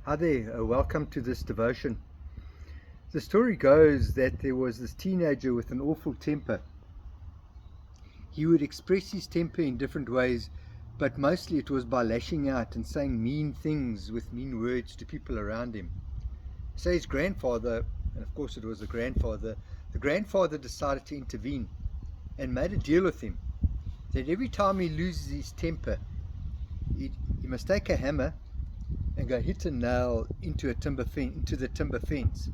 Hi there, welcome to this devotion. The story goes that there was this teenager with an awful temper. He would express his temper in different ways, but mostly it was by lashing out and saying mean things with mean words to people around him. So his grandfather, and of course it was the grandfather decided to intervene and made a deal with him that every time he loses his temper, he must take a hammer and go hit a nail into the timber fence.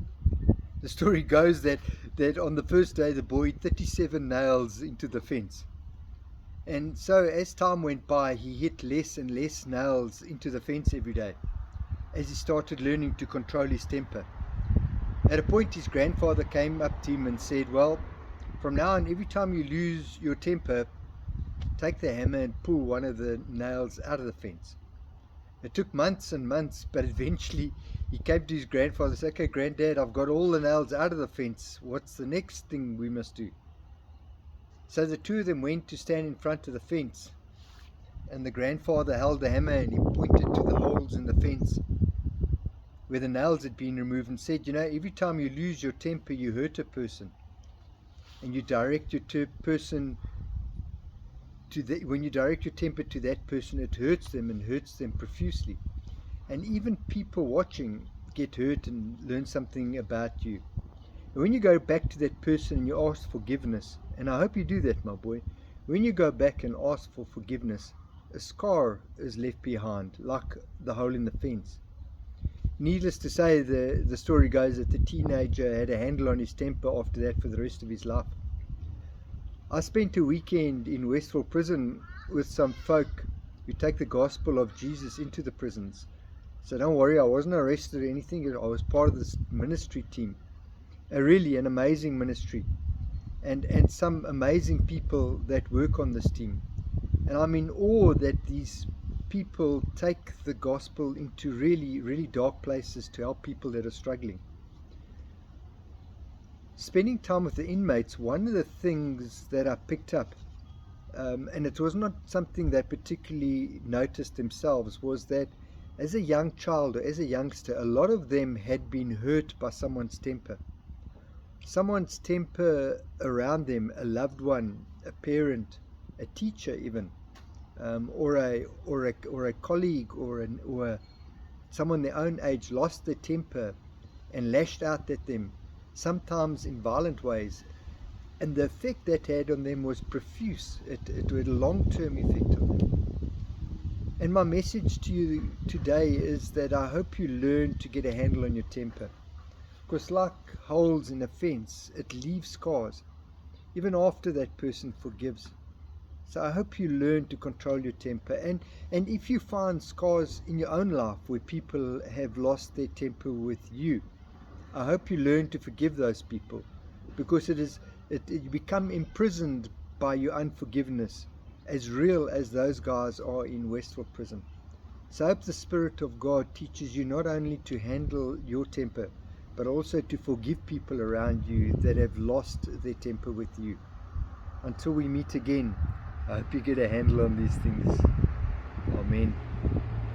The story goes that on the first day the boy hit 37 nails into the fence. And so as time went by, he hit less and less nails into the fence every day as he started learning to control his temper. At a point his grandfather came up to him and said, well, from now on, every time you lose your temper, take the hammer and pull one of the nails out of the fence. It took months and months, but eventually he came to his grandfather and said, okay, Granddad, I've got all the nails out of the fence. What's the next thing we must do? So the two of them went to stand in front of the fence, and the grandfather held the hammer and he pointed to the holes in the fence where the nails had been removed and said, every time you lose your temper, you hurt a person. And you direct your person when you direct your temper to that person, it hurts them and hurts them profusely. And even people watching get hurt and learn something about you. And when you go back to that person and you ask forgiveness, and I hope you do that, my boy, when you go back and ask for forgiveness, a scar is left behind, like the hole in the fence. Needless to say, the story goes that the teenager had a handle on his temper after that for the rest of his life. I spent a weekend in Westfall prison with some folk who take the gospel of Jesus into the prisons. So don't worry, I wasn't arrested or anything. I was part of this ministry team. Really an amazing ministry. And some amazing people that work on this team. And I'm in awe that these people take the gospel into really, really dark places to help people that are struggling. Spending time with the inmates, one of the things that I picked up, and it was not something they particularly noticed themselves, was that as a young child or as a youngster, a lot of them had been hurt by someone's temper. Someone's temper around them, a loved one, a parent, a teacher even, or a colleague or someone their own age lost their temper and lashed out at them, sometimes in violent ways, and the effect that had on them was profuse. It had a long-term effect on them. And my message to you today is that I hope you learn to get a handle on your temper, because like holes in a fence, it leaves scars even after that person forgives. So I hope you learn to control your temper, and if you find scars in your own life where people have lost their temper with you, I hope you learn to forgive those people, because you become imprisoned by your unforgiveness, as real as those guys are in Westfall prison. So I hope the Spirit of God teaches you not only to handle your temper, but also to forgive people around you that have lost their temper with you. Until we meet again, I hope you get a handle on these things. Amen.